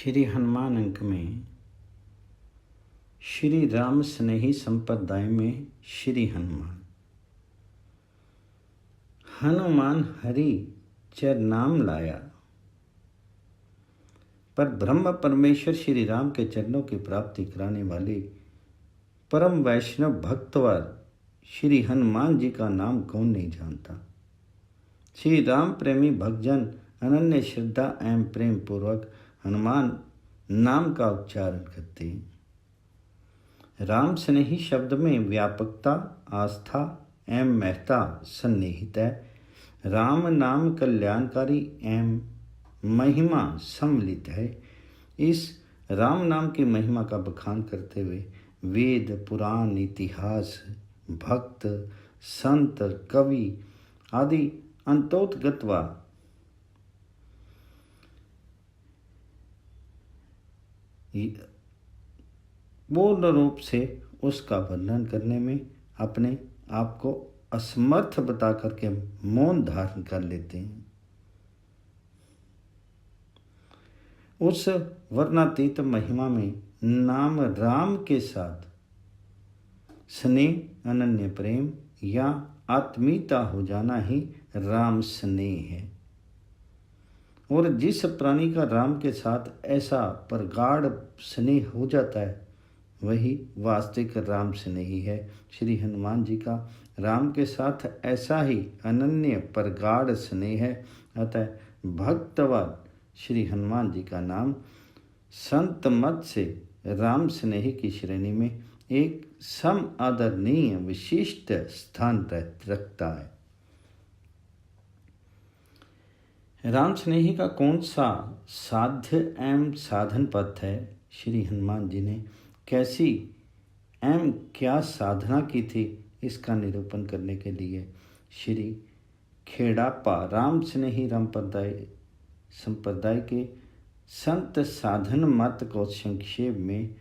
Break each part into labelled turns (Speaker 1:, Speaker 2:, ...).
Speaker 1: श्री हनुमान अंक में श्री राम स्नेही संप्रदाय में श्री हनुमान। हनुमान हरि चर नाम लाया, पर ब्रह्म परमेश्वर श्री राम के चरणों की प्राप्ति कराने वाले परम वैष्णव भक्तवर श्री हनुमान जी का नाम कौन नहीं जानता। श्री राम प्रेमी भक्तजन अनन्य श्रद्धा एवं प्रेम पूर्वक हनुमान नाम का उच्चारण करते हैं। राम स्नेही शब्द में व्यापकता, आस्था एवं महत्ता सन्निहित है। राम नाम कल्याणकारी एवं महिमा सम्मिलित है। इस राम नाम की महिमा का बखान करते हुए वेद, पुराण, इतिहास, भक्त, संत, कवि आदि अंतोतगत्वा पूर्ण रूप से उसका वर्णन करने में अपने आप को असमर्थ बता करके मौन धारण कर लेते हैं। उस वर्णातीत महिमा में नाम राम के साथ स्नेह, अनन्य प्रेम या आत्मीयता हो जाना ही राम स्नेह है। और जिस प्राणी का राम के साथ ऐसा प्रगाढ़ स्नेह हो जाता है वही वास्तविक राम स्नेही है। श्री हनुमान जी का राम के साथ ऐसा ही अनन्य प्रगाढ़ स्नेह है। अतः भक्तवान श्री हनुमान जी का नाम संत मत से राम स्नेही की श्रेणी में एक सम आदरणीय विशिष्ट स्थान रखता है। राम स्नेही का कौन सा साध्य एवं साधन पथ है? श्री हनुमान जी ने कैसी एवं क्या साधना की थी, इसका निरूपण करने के लिए श्री खेड़ापा राम स्नेही संप्रदाय के संत साधन मत को संक्षेप में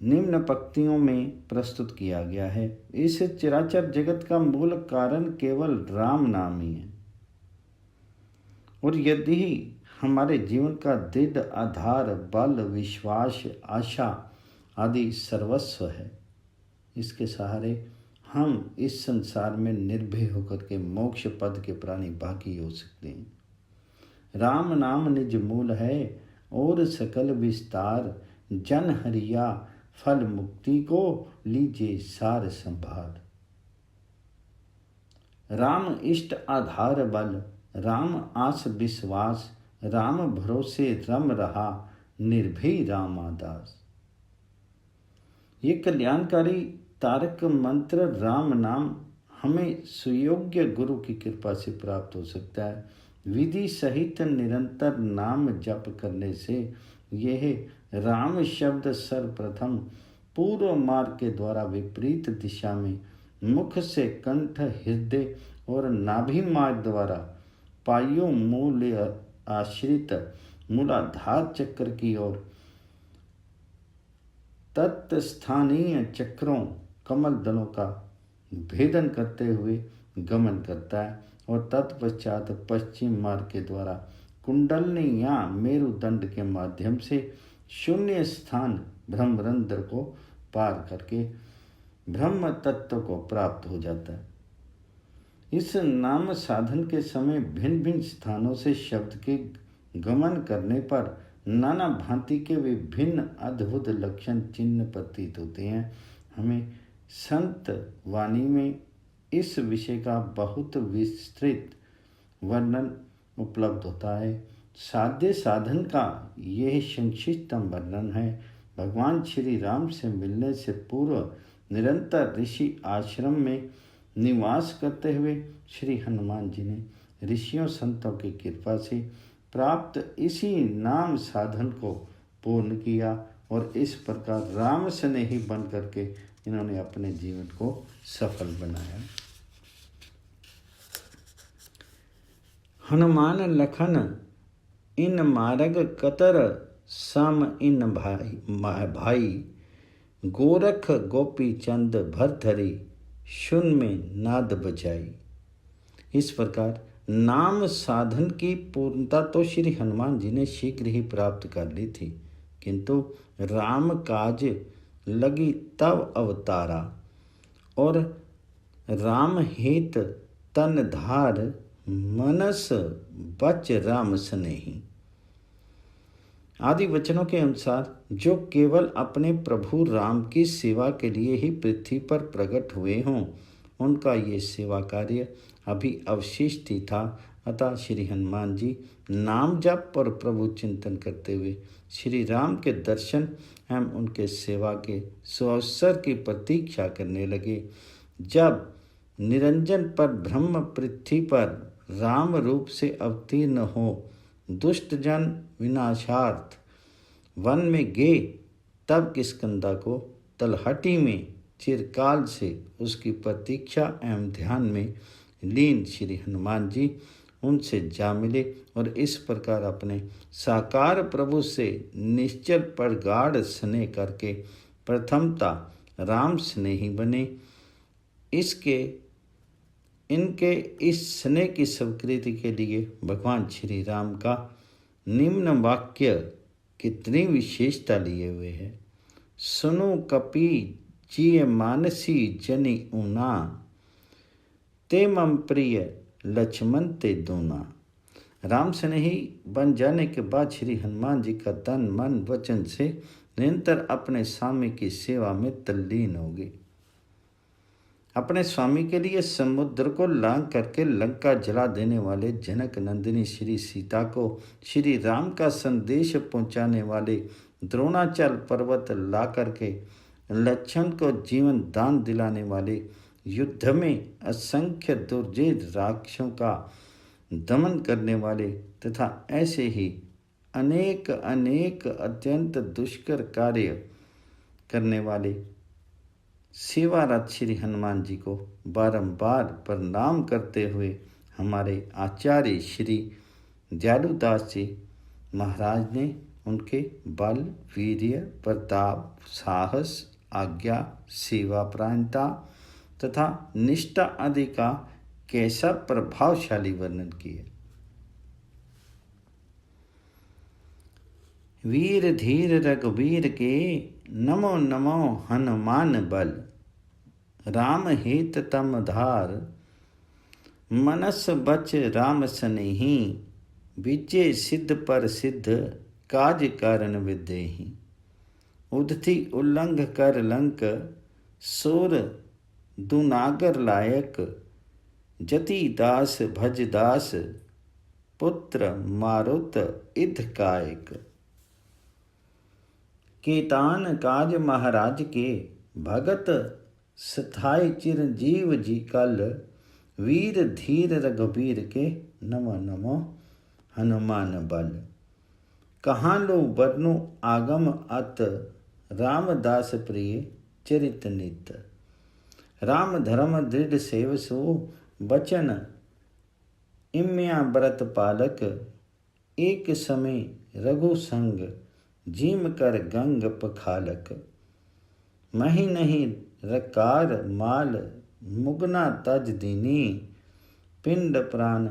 Speaker 1: निम्न पंक्तियों में प्रस्तुत किया गया है। इस चराचर जगत का मूल कारण केवल राम नाम ही है, और यदि हमारे जीवन का दृढ़ आधार बल, विश्वास, आशा आदि सर्वस्व है, इसके सहारे हम इस संसार में निर्भय होकर के मोक्ष पद के प्राणी भागी हो सकते हैं। राम नाम निज मूल है और सकल विस्तार, जन हरिया फल मुक्ति को लीजिए सार संभार। राम इष्ट आधार बल, राम आस विश्वास, राम भरोसे रम रहा, निर्भय रामादास। ये कल्याणकारी तारक मंत्र राम नाम हमें सुयोग्य गुरु की कृपा से प्राप्त हो सकता है। विधि सहित निरंतर नाम जप करने से यह राम शब्द सर्वप्रथम पूर्व मार्ग के द्वारा विपरीत दिशा में मुख से कंठ, हृदय और नाभि मार्ग द्वारा पायु मूल्य आश्रित मूलाधार चक्र की ओर तत्स्थानीय चक्रों, कमल दलों का भेदन करते हुए गमन करता है और तत्पश्चात पश्चिम मार्ग के द्वारा कुंडलनी या मेरुदंड के माध्यम से शून्य स्थान ब्रह्मरंध्र को पार करके ब्रह्म तत्व को प्राप्त हो जाता है। इस नाम साधन के समय भिन्न भिन्न स्थानों से शब्द के गमन करने पर नाना भांति के विभिन्न अद्भुत लक्षण चिन्ह प्रतीत होते हैं। हमें संत वाणी में इस विषय का बहुत विस्तृत वर्णन उपलब्ध होता है। साध्य साधन का यह संक्षिप्तम वर्णन है। भगवान श्री राम से मिलने से पूर्व निरंतर ऋषि आश्रम में निवास करते हुए श्री हनुमान जी ने ऋषियों संतों की कृपा से प्राप्त इसी नाम साधन को पूर्ण किया और इस प्रकार राम स्नेही बन करके इन्होंने अपने जीवन को सफल बनाया। हनुमान लखन इन मार्ग कतर सम इन भाई, गोरख गोपी चंद भरथरी शुन में नाद बजाई। इस प्रकार नाम साधन की पूर्णता तो श्री हनुमान जी ने शीघ्र ही प्राप्त कर ली थी, किंतु राम काज लगी तब अवतारा, और राम हित तन धार, मनस बच राम स्नेही। आदि वचनों के अनुसार जो केवल अपने प्रभु राम की सेवा के लिए ही पृथ्वी पर प्रकट हुए हों, उनका ये सेवा कार्य अभी अवशिष्ट ही था। अतः श्री हनुमान जी नाम जप और प्रभु चिंतन करते हुए श्री राम के दर्शन एवं उनके सेवा के सुअवसर की प्रतीक्षा करने लगे। जब निरंजन पर ब्रह्म पृथ्वी पर राम रूप से अवतीर्ण हो दुष्ट जन विनाशार्थ वन में गए, तब किष्किंधा को तलहटी में चिरकाल से उसकी प्रतीक्षा एवं ध्यान में लीन श्री हनुमान जी उनसे जा मिले और इस प्रकार अपने साकार प्रभु से निश्चल प्रगाढ़ स्नेह करके प्रथमता राम स्नेही बने। इनके इस स्नेह की स्वीकृति के लिए भगवान श्री राम का निम्न वाक्य कितनी विशेषता लिए हुए है। सुनो कपि जिय मानसी जनि ऊना, ते मम प्रिय लक्ष्मण ते दूना। राम स्नेही बन जाने के बाद श्री हनुमान जी का तन मन वचन से निरंतर अपने स्वामी की सेवा में तल्लीन हो गए। अपने स्वामी के लिए समुद्र को लांघ करके लंका जला देने वाले जनक नंदिनी श्री सीता को श्री राम का संदेश पहुंचाने वाले द्रोणाचल पर्वत ला करके लक्ष्मण को जीवन दान दिलाने वाले, युद्ध में असंख्य दुर्जय राक्षसों का दमन करने वाले तथा ऐसे ही अनेक अनेक अत्यंत दुष्कर कार्य करने वाले सेवारत श्री हनुमान जी को बारंबार प्रणाम करते हुए हमारे आचार्य श्री दयालुदास जी महाराज ने उनके बल, वीर्य, प्रताप, साहस, आज्ञा, सेवापरायणता तथा निष्ठा आदि का कैसा प्रभावशाली वर्णन किया। वीर धीर रघुवीर के नमो नमो हनुमान बल, राम हित तम धार, मनस बच राम स्नेही, विजय सिद्ध पर सिद्ध काज कारण विदेही। उद्धति उल्लंघ कर लंक, सोर दुनागर लायक, जति दास भज दास, पुत्र मारुत इध कायक। केतान काज महाराज के, भगत स्थाय चिरंजीव जी कल, वीर धीर रघुवीर के नमो नमो हनुमान बल। कहाँ लो वर्णो आगम अत, रामदास प्रिय चरित नित। राम धर्म दृढ़ सेव सो, बचन इम्या व्रत पालक, एक समय रघु संग, जीम कर गंग पखालक। मही नहीं रकार माल, मुगना तज दीनी, पिंड प्राण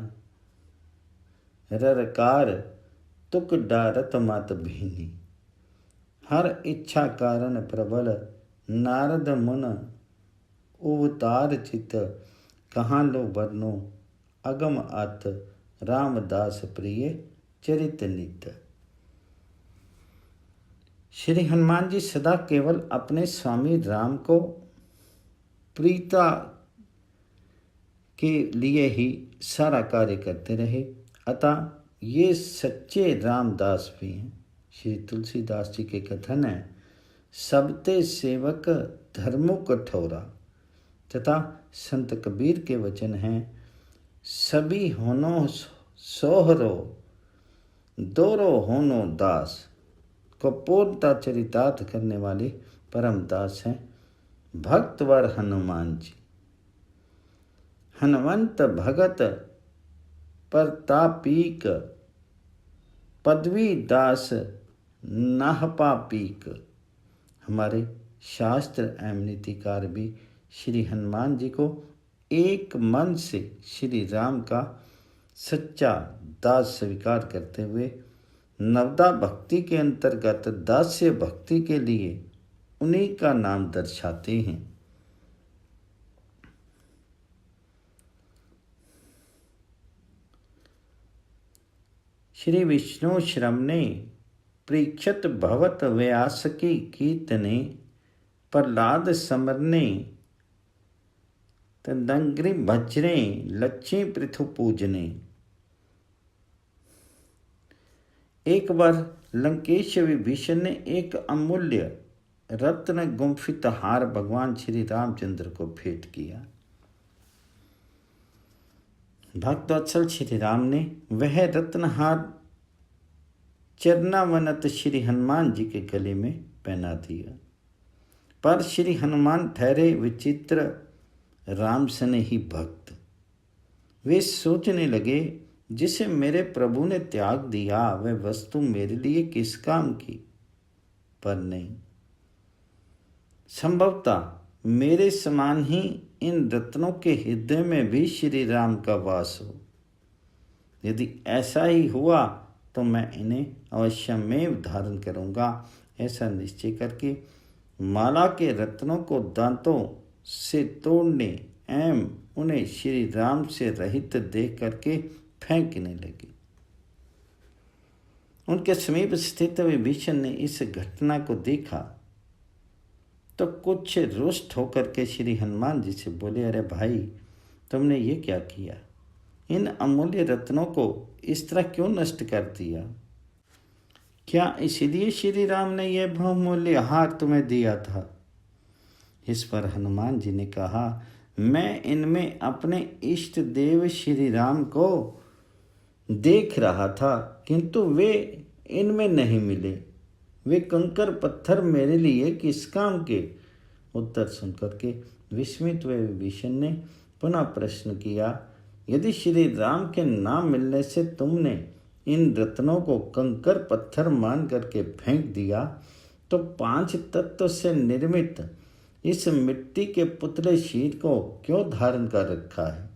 Speaker 1: ररकार, तुक डारत मत भीनी। हर इच्छा कारण प्रबल, नारद मुन अवतार चित। कहाँ लो वर्णो अगम अत, रामदास प्रिय चरित नित। श्री हनुमान जी सदा केवल अपने स्वामी राम को प्रीता के लिए ही सारा कार्य करते रहे। अतः ये सच्चे रामदास भी हैं। श्री तुलसीदास जी के कथन है, सबते सेवक धर्मो कठोरा। तथा संत कबीर के वचन हैं, सभी होनो सोहरो, दोरो होनो दास। को पूर्णता चरितार्थ करने वाले परम दास हैं भक्तवर हनुमान जी। हनुमंत भगत प्रतापीक, पदवी दास नाहपापीक। हमारे शास्त्र एवं नीतिकार भी श्री हनुमान जी को एक मन से श्री राम का सच्चा दास स्वीकार करते हुए नवदा भक्ति के अंतर्गत दास्य भक्ति के लिए उन्हीं का नाम दर्शाते हैं। श्री विष्णु श्रमणे परीक्षत भवत व्यासकी कीर्तने प्रहलाद समरने तदंग्रि भजने लक्ष्मी पृथु पूजने। एक बार लंकेश विभीषण ने एक अमूल्य रत्न गुंफित हार भगवान श्री रामचंद्र को भेंट किया। भक्तवत्सल श्री राम ने वह रत्नहार चरणावनत श्री हनुमान जी के गले में पहना दिया। पर श्री हनुमान ठहरे विचित्र राम स्नेही भक्त। वे सोचने लगे, जिसे मेरे प्रभु ने त्याग दिया वह वस्तु मेरे लिए किस काम की। पर नहीं, संभवतः मेरे समान ही इन रत्नों के हृदय में भी श्री राम का वास हो। यदि ऐसा ही हुआ तो मैं इन्हें अवश्यमेव धारण करूँगा। ऐसा निश्चय करके माला के रत्नों को दांतों से तोड़ने एवं उन्हें श्री राम से रहित देख करके फेंकने लगे। उनके समीप स्थित विभीषण ने इस घटना को देखा तो कुछ रुष्ट होकर के श्री हनुमान जी से बोले, अरे भाई, तुमने ये क्या किया? इन अमूल्य रत्नों को इस तरह क्यों नष्ट कर दिया? क्या इसलिए श्री राम ने यह बहुमूल्य हार तुम्हें दिया था? इस पर हनुमान जी ने कहा, मैं इनमें अपने इष्ट देव श्री राम को देख रहा था, किंतु वे इनमें नहीं मिले। वे कंकर पत्थर मेरे लिए किस काम के? उत्तर सुनकर के विस्मित हुए विभीषण ने पुनः प्रश्न किया, यदि श्री राम के नाम मिलने से तुमने इन रत्नों को कंकर पत्थर मान करके फेंक दिया, तो 5 तत्व से निर्मित इस मिट्टी के पुतले शीर को क्यों धारण कर रखा है?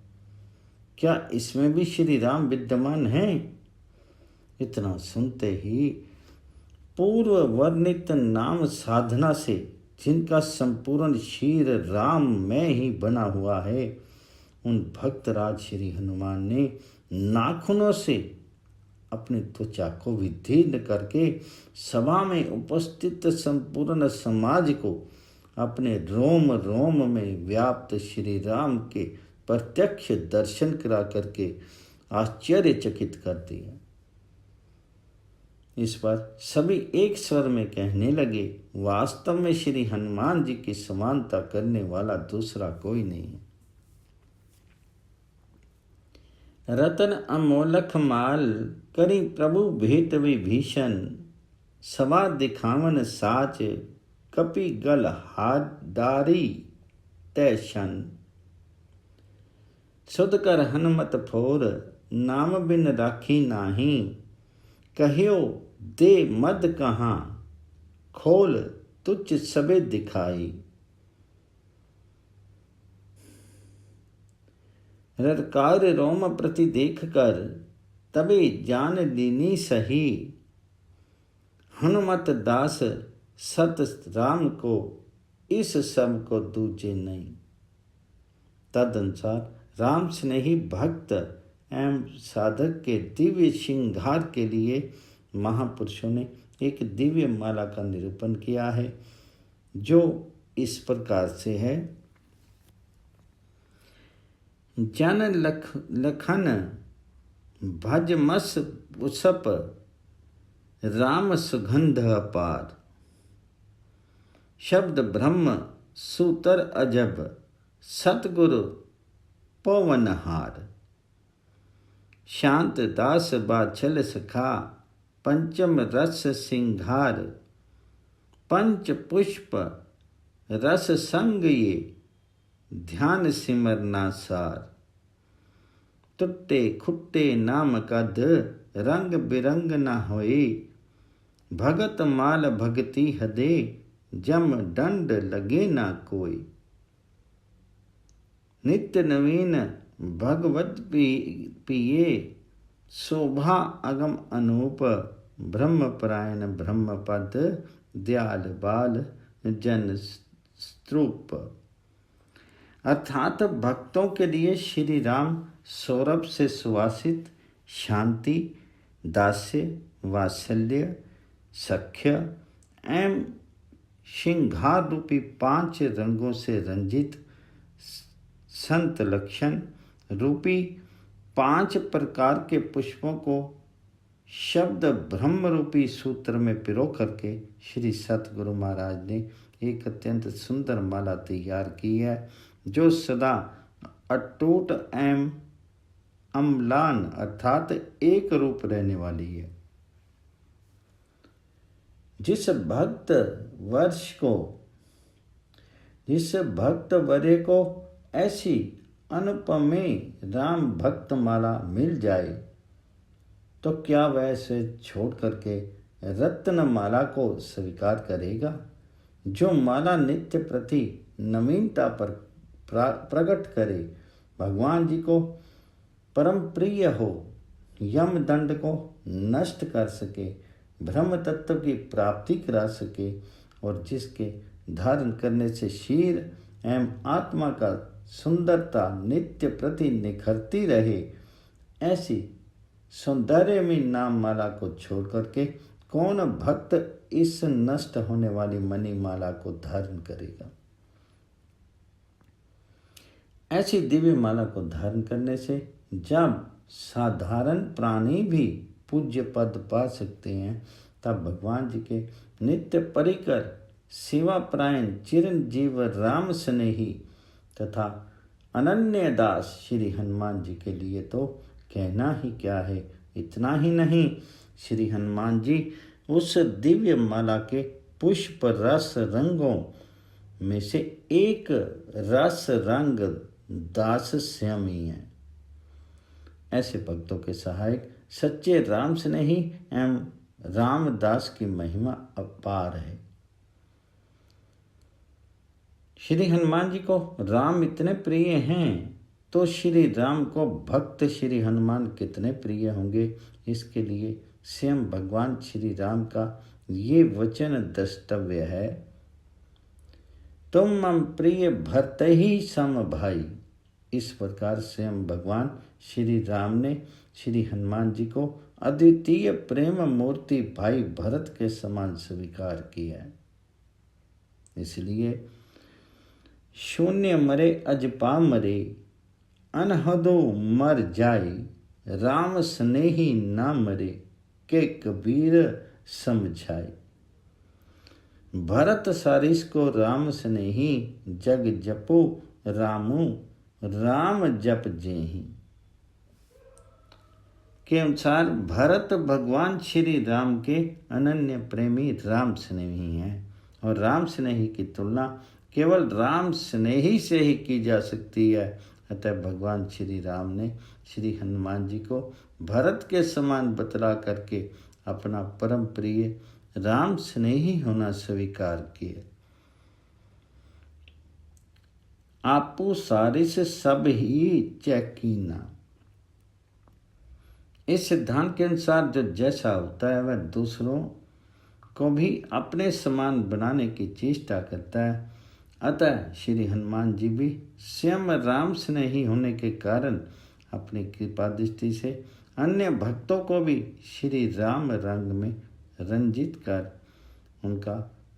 Speaker 1: क्या इसमें भी श्री राम विद्यमान हैं? इतना सुनते ही पूर्व वर्णित नाम साधना से जिनका संपूर्ण शीर राम में ही बना हुआ है, उन भक्तराज श्री हनुमान ने नाखूनों से अपनी त्वचा को विदीर्ण करके सभा में उपस्थित संपूर्ण समाज को अपने रोम रोम में व्याप्त श्री राम के प्रत्यक्ष दर्शन करा करके आश्चर्यचकित कर दिया। इस पर सभी एक स्वर में कहने लगे, वास्तव में श्री हनुमान जी की समानता करने वाला दूसरा कोई नहीं है। रतन अमोलक माल करी प्रभु भेट विभीषण, सवा दिखावन साच कपि गल हादारी तैशन। सुध कर हनुमत फोर नाम बिन राखी नाही, कहियो दे मद कहाँ खोल तुच्छ सबे दिखाई। ररकार रोम प्रति देख कर तबे जान लीनी सही, हनुमत दास सत राम को इस सब को दूजे नहीं। तदनुसार राम स्नेही भक्त एवं साधक के दिव्य श्रृंगार के लिए महापुरुषों ने एक दिव्य माला का निरूपण किया है, जो इस प्रकार से है। जन लखन भजमस पुष्प राम सुगंध अपार, शब्द ब्रह्म सूतर अजब सतगुरु पवनहार। शांत दास बाछल सखा पंचम रस सिंघार, पंच पुष्प रस संग ये ध्यान सिमरना सार। टुट्टे खुट्टे नाम कद रंग बिरंग न होए, भगत माल भगति हदे जम दंड लगे ना कोई। नित्य नवीन भगवत पिए शोभा अगम अनूप, ब्रह्मपरायण ब्रह्मपद, दयाल बाल जन स्तूप। अर्थात भक्तों के लिए श्री राम सौरभ से सुवासित शांति, दास्य, वात्सल्य, सख्य एवं श्रृंगार रूपी 5 रंगों से रंजित संत लक्षण रूपी 5 प्रकार के पुष्पों को शब्द ब्रह्म रूपी सूत्र में पिरो करके श्री सतगुरु महाराज ने एक अत्यंत सुंदर माला तैयार की है, जो सदा अटूट एवं अम्लान अर्थात एक रूप रहने वाली है। जिस भक्त वर्य को ऐसी अनुपमेय राम भक्त माला मिल जाए तो क्या वह इसे छोड़ करके रत्न माला को स्वीकार करेगा, जो माला नित्य प्रति नवीनता पर प्रकट करे, भगवान जी को परम प्रिय हो, यम दंड को नष्ट कर सके, ब्रह्म तत्व की प्राप्ति करा सके और जिसके धारण करने से शीर एवं आत्मा का सुंदरता नित्य प्रति निखरती रहे, ऐसी सौंदर्यमयी नाम माला को छोड़ करके कौन भक्त इस नष्ट होने वाली मणि माला को धारण करेगा। ऐसी दिव्य माला को धारण करने से जब साधारण प्राणी भी पूज्य पद पा सकते हैं, तब भगवान जी के नित्य परिकर सेवा परायण चिरंजीव राम स्नेही तथा अनन्य दास श्री हनुमान जी के लिए तो कहना ही क्या है। इतना ही नहीं, श्री हनुमान जी उस दिव्य माला के पुष्प रस रंगों में से एक रस रंग दास स्वयं ही है। ऐसे भक्तों के सहायक सच्चे राम स्नेही एवं रामदास की महिमा अपार है। श्री हनुमान जी को राम इतने प्रिय हैं तो श्री राम को भक्त श्री हनुमान कितने प्रिय होंगे। इसके लिए स्वयं भगवान श्री राम का ये वचन द्रष्टव्य है, तुम मम प्रिय भरत ही सम भाई। इस प्रकार स्वयं भगवान श्री राम ने श्री हनुमान जी को अद्वितीय प्रेम मूर्ति भाई भरत के समान स्वीकार किया है। इसलिए शून्य मरे अजपा मरे, अनहदो मर जाए, राम स्नेही ना मरे, के कबीर समझाए। भरत सारिस को राम स्नेही, जग जपो रामू, राम जप जेहि। के अनुसार भरत भगवान श्री राम के अनन्य प्रेमी राम स्नेही हैं और राम स्नेही की तुलना केवल राम स्नेही से ही की जा सकती है। अतः भगवान श्री राम ने श्री हनुमान जी को भरत के समान बतला करके अपना परम प्रिय राम स्नेही होना स्वीकार किया। आपू सारिस सब ही चैकीना। इस सिद्धांत के अनुसार जो जैसा होता है वह दूसरों को भी अपने समान बनाने की चेष्टा करता है। अतः श्री हनुमान जी भी स्वयं राम स्नेही होने के कारण अपनी कृपा दृष्टि से अन्य भक्तों को भी श्री राम रंग में रंजित कर उनका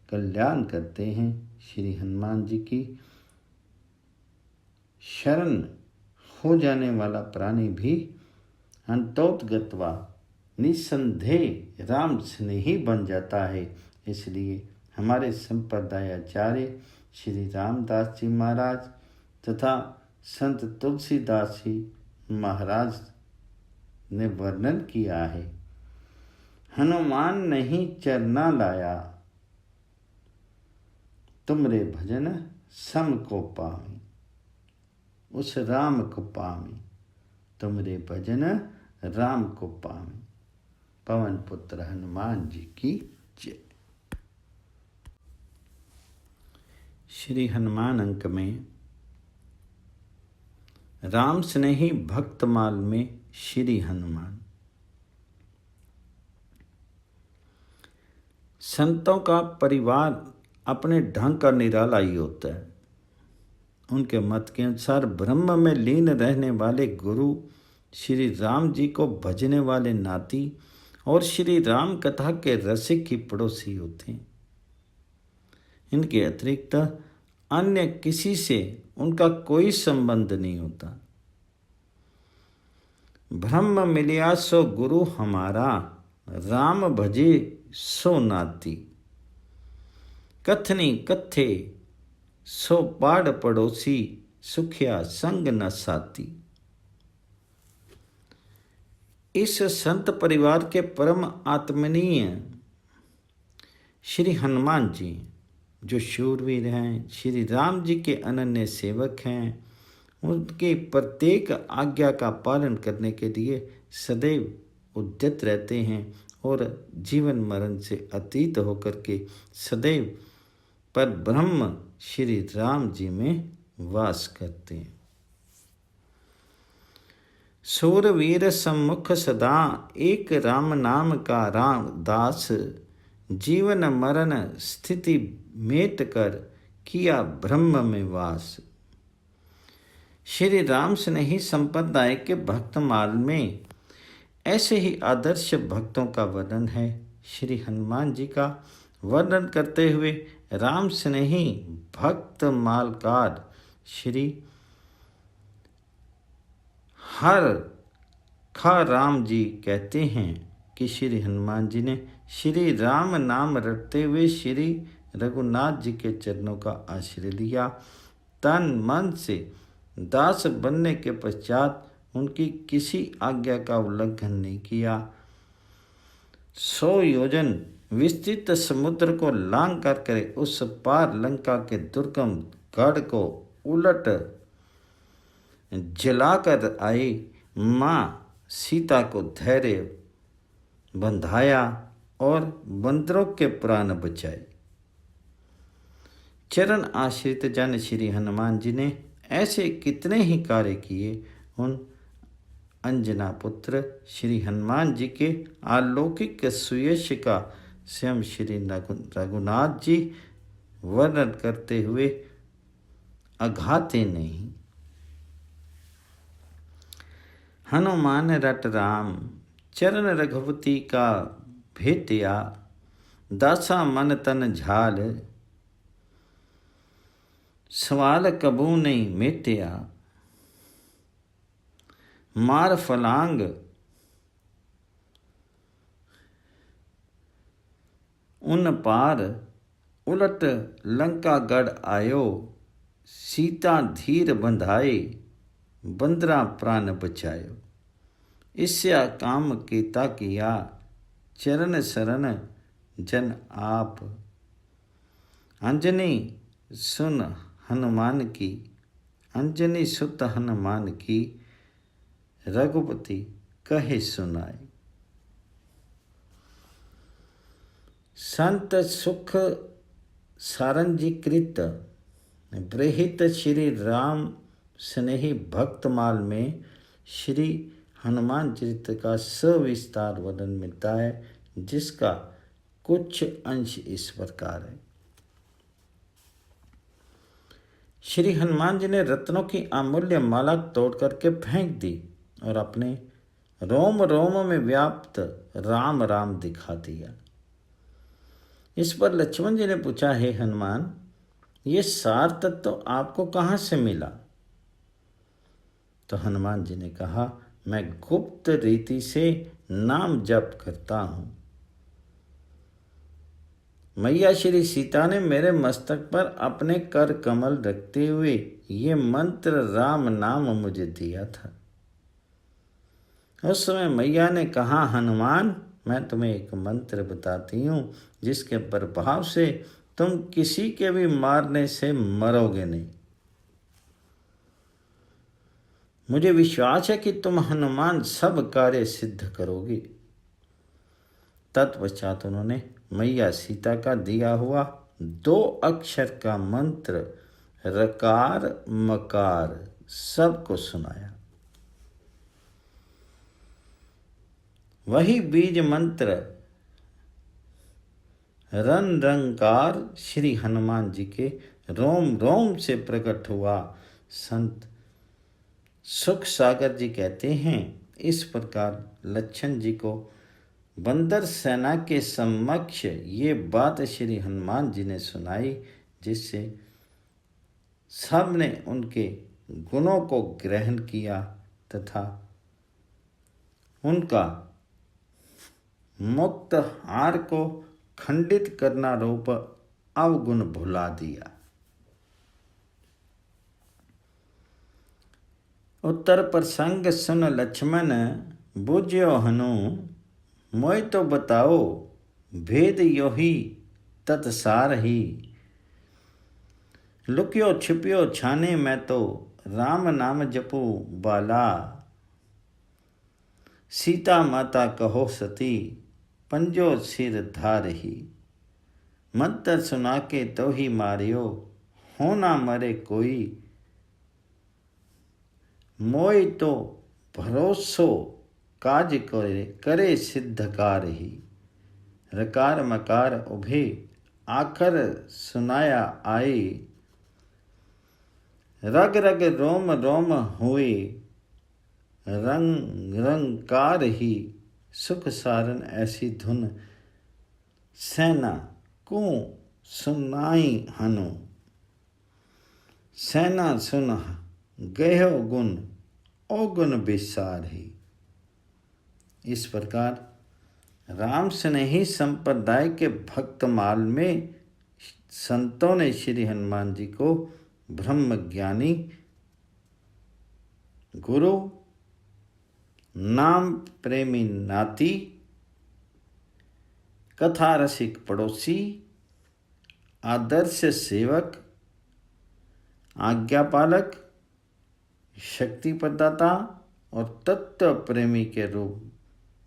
Speaker 1: कल्याण करते हैं। श्री हनुमान जी की शरण हो जाने वाला प्राणी भी अंतोतगत्वा निसंदेह राम स्नेही बन जाता है। इसलिए हमारे संप्रदायाचार्य श्री रामदास जी महाराज तथा संत तुलसीदास जी महाराज ने वर्णन किया है, हनुमान नहीं चरना लाया, तुमरे भजन सम को पावे। उस राम को पावे, तुमरे भजन राम को पावे। पवन पुत्र हनुमान जी की जय। श्री हनुमान अंक में राम स्नेही भक्तमाल में श्री हनुमान संतों का परिवार अपने ढंग का निराला ही होता है। उनके मत के अनुसार ब्रह्म में लीन रहने वाले गुरु श्री राम जी को भजने वाले नाती और श्री राम कथा के रसिक ही पड़ोसी होते हैं। इनके अतिरिक्त अन्य किसी से उनका कोई संबंध नहीं होता। ब्रह्म मिलिया सो गुरु हमारा, राम भजे सो नाती। कथनी कथे सो पाड़ पड़ोसी, सुखिया संग न साती। इस संत परिवार के परम आत्मनीय श्री हनुमान जी, जो शूरवीर हैं, श्री राम जी के अनन्य सेवक हैं, उनके प्रत्येक आज्ञा का पालन करने के लिए सदैव उद्यत रहते हैं और जीवन मरण से अतीत होकर के सदैव पर ब्रह्म श्री राम जी में वास करते हैं। सूरवीर सम्मुख सदा, एक राम नाम का राम दास। जीवन मरण स्थिति मेट कर, किया ब्रह्म में वास। श्री राम स्नेही संप्रदाय के भक्तमाल में ऐसे ही आदर्श भक्तों का वर्णन है। श्री हनुमान जी का वर्णन करते हुए राम स्नेही भक्त मालकार श्री हर खा राम जी कहते हैं कि श्री हनुमान जी ने श्री राम नाम रटते हुए श्री रघुनाथ जी के चरणों का आश्रय लिया। तन मन से दास बनने के पश्चात उनकी किसी आज्ञा का उल्लंघन नहीं किया। 100 योजन विस्तृत समुद्र को लांघ कर उस पार लंका के दुर्गम गढ़ को उलट जलाकर आई। माँ सीता को धैर्य बंधाया और बंदरों के प्राण बचाए। चरण आश्रित जन श्री हनुमान जी ने ऐसे कितने ही कार्य किए। उन अंजना पुत्र श्री हनुमान जी के अलौकिक सुयश का स्वयं श्री रघुनाथ जी वर्णन करते हुए अघाते नहीं। हनुमान रट राम, चरण रघुपति का भेटिया। दासा मन तन झाल, सवाल कबू नहीं मेटिया। मार फलांग उन पार, उलट लंका गढ़ आयो। सीता धीर बंधाए, बंदरा प्राण बचायो। इसया काम कीता किया, चरण शरण जन आप। अंजनी सुन हनुमान की, अंजनी सुत हनुमान की। रघुपति कहे सुनाए। संत सुख सारंजीकृत बृहित श्री राम स्नेही भक्तमाल में श्री हनुमान चरित्र का सविस्तार वर्णन मिलता है, जिसका कुछ अंश इस प्रकार है। श्री हनुमान जी ने रत्नों की अमूल्य माला तोड़ करके फेंक दी और अपने रोम रोम में व्याप्त राम राम दिखा दिया। इस पर लक्ष्मण जी ने पूछा, हे हनुमान, ये सार तत्व तो आपको कहाँ से मिला? तो हनुमान जी ने कहा, मैं गुप्त रीति से नाम जप करता हूँ। मैया श्री सीता ने मेरे मस्तक पर अपने कर कमल रखते हुए ये मंत्र राम नाम मुझे दिया था। उस समय मैया ने कहा, हनुमान, मैं तुम्हें एक मंत्र बताती हूँ जिसके प्रभाव से तुम किसी के भी मारने से मरोगे नहीं। मुझे विश्वास है कि तुम हनुमान सब कार्य सिद्ध करोगे। तत्पश्चात उन्होंने मैया सीता का दिया हुआ 2 अक्षर का मंत्र रकार मकार सबको सुनाया। वही बीज मंत्र रन रंकार श्री हनुमान जी के रोम रोम से प्रकट हुआ। संत सुख सागर जी कहते हैं, इस प्रकार लक्षण जी को बंदर सेना के समक्ष ये बात श्री हनुमान जी ने सुनाई, जिससे सब ने उनके गुणों को ग्रहण किया तथा उनका मुक्त हार को खंडित करना रूप अवगुण भुला दिया। उत्तर प्रसंग सुन लक्ष्मण बुझ्यो हनु, मोय तो बताओ भेद योही तत्सार ही। लुक्यो छिप्यो छाने मैं तो राम नाम जपू बाला। सीता माता कहो सती पंजो सिर धार ही। मंत्र सुना के तो ही मारियो हो ना मरे कोई। मोय तो भरोसो काज करे सिद्धकार ही। रकार मकार उभे आखर सुनाया आए। रग रग रोम रोम हुए रंग रंकार ही। सुख सारन ऐसी धुन सेना को सुनाई हनु। सेना सुन गयो गुण अवगुण विसार ही। इस प्रकार राम स्नेही संप्रदाय के भक्तमाल में संतों ने श्री हनुमान जी को ब्रह्म ज्ञानी, गुरु, नाम प्रेमी नाती, कथा रसिक पड़ोसी, आदर्श सेवक, आज्ञापालक, शक्ति प्रदाता और तत्व प्रेमी के रूप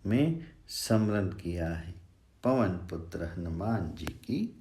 Speaker 1: में स्मरण किया है। पवन पुत्र हनुमान जी की